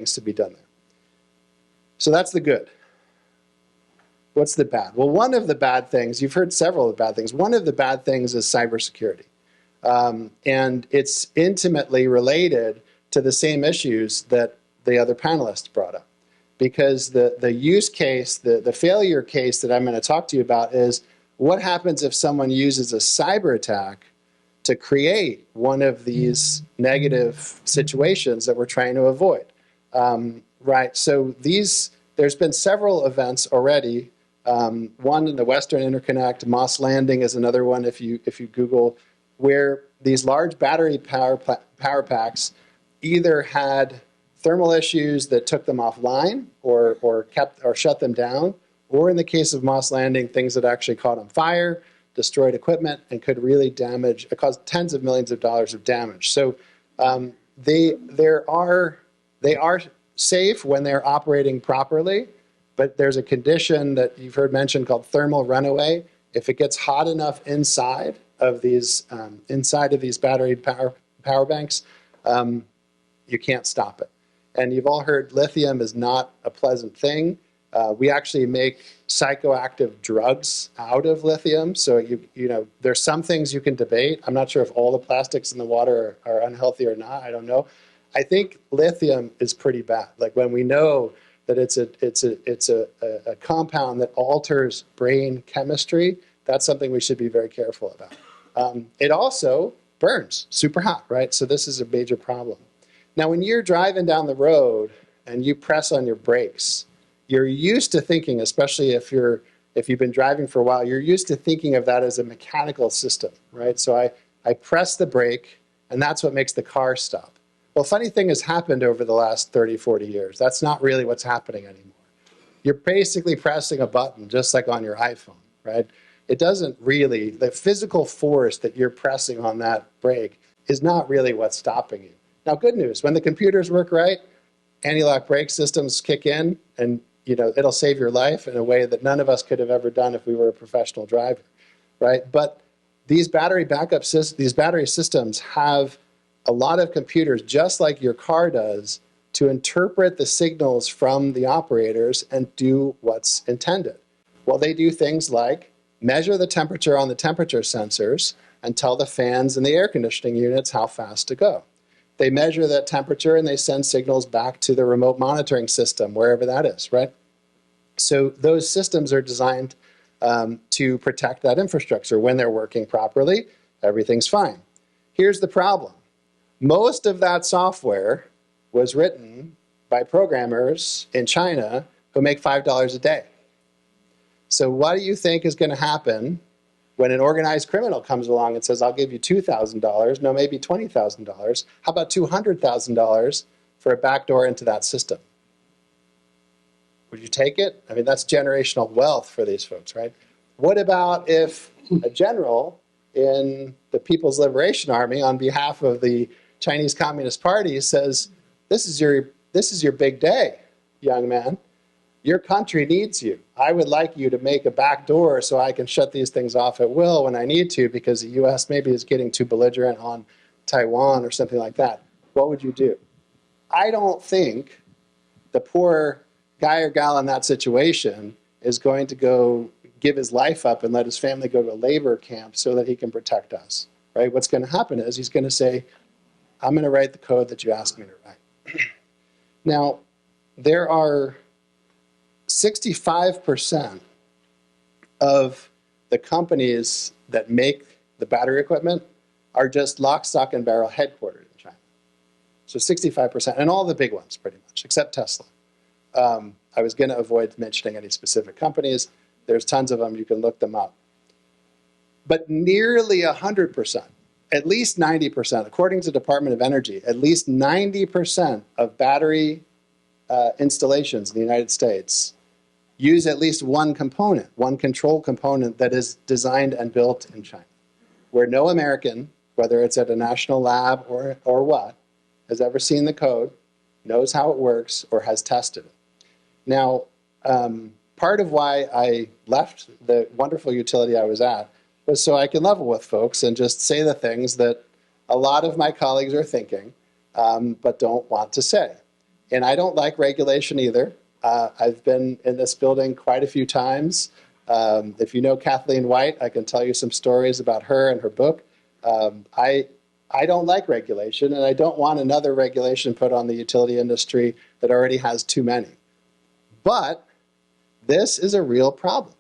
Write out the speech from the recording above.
things to be done there. So that's the good. What's the bad? Well, one of the bad things, you've heard several of the bad things. One of the bad things is cybersecurity. And it's intimately related to the same issues that the other panelists brought up. Because the use case, the failure case that I'm going to talk to you about is what happens if someone uses a cyber attack to create one of these negative situations that we're trying to avoid. Right, so there's been several events already. One in the Western Interconnect, Moss Landing is another one if you Google, where these large battery power packs either had thermal issues that took them offline or shut them down, or in the case of Moss Landing, things that actually caught on fire, destroyed equipment, and could really damage, it caused tens of millions of dollars of damage. So they are safe when they're operating properly, but there's a condition that you've heard mentioned called thermal runaway. If it gets hot enough inside of these battery power banks, you can't stop it. And you've all heard lithium is not a pleasant thing. We actually make psychoactive drugs out of lithium. So you know, there's some things you can debate. I'm not sure if all the plastics in the water are unhealthy or not. I don't know. I think lithium is pretty bad. Like when we know that it's a compound that alters brain chemistry, that's something we should be very careful about. It also burns super hot, right? So this is a major problem. Now, when you're driving down the road and you press on your brakes, you're used to thinking, especially if you've been driving for a while, you're used to thinking of that as a mechanical system, right? So I press the brake, and that's what makes the car stop. Well, funny thing has happened over the last 30, 40 years. That's not really what's happening anymore. You're basically pressing a button, just like on your iPhone, right? It doesn't really, the physical force that you're pressing on that brake is not really what's stopping you. Now, good news, when the computers work right, anti-lock brake systems kick in, and you know, it'll save your life in a way that none of us could have ever done if we were a professional driver, right? But these battery backup systems, these battery systems have a lot of computers, just like your car does, to interpret the signals from the operators and do what's intended. Well, they do things like measure the temperature on the temperature sensors and tell the fans and the air conditioning units how fast to go. They measure that temperature and they send signals back to the remote monitoring system, wherever that is, right? So those systems are designed to protect that infrastructure. When they're working properly, everything's fine. Here's the problem. Most of that software was written by programmers in China who make $5 a day. So what do you think is going to happen when an organized criminal comes along and says, I'll give you $2,000, no, maybe $20,000. How about $200,000 for a backdoor into that system? Would you take it? I mean, that's generational wealth for these folks, right? What about if a general in the People's Liberation Army on behalf of the Chinese Communist Party says, this is your big day, young man. Your country needs you. I would like you to make a back door so I can shut these things off at will when I need to because the US maybe is getting too belligerent on Taiwan or something like that. What would you do? I don't think the poor guy or gal in that situation is going to go give his life up and let his family go to a labor camp so that he can protect us, right? What's going to happen is he's going to say, I'm going to write the code that you asked me to write. Now, there are 65% of the companies that make the battery equipment are just lock, stock, and barrel headquartered in China. So 65%, and all the big ones pretty much, except Tesla. I was going to avoid mentioning any specific companies. There's tons of them. You can look them up. But nearly 100%, at least 90%, according to the Department of Energy, at least 90% of battery installations in the United States use at least one component, one control component that is designed and built in China, where no American, whether it's at a national lab or what, has ever seen the code, knows how it works, or has tested it. Now, part of why I left the wonderful utility I was at was so I can level with folks and just say the things that a lot of my colleagues are thinking, but don't want to say. And I don't like regulation either. I've been in this building quite a few times. If you know Kathleen White, I can tell you some stories about her and her book. I don't like regulation, and I don't want another regulation put on the utility industry that already has too many. But this is a real problem.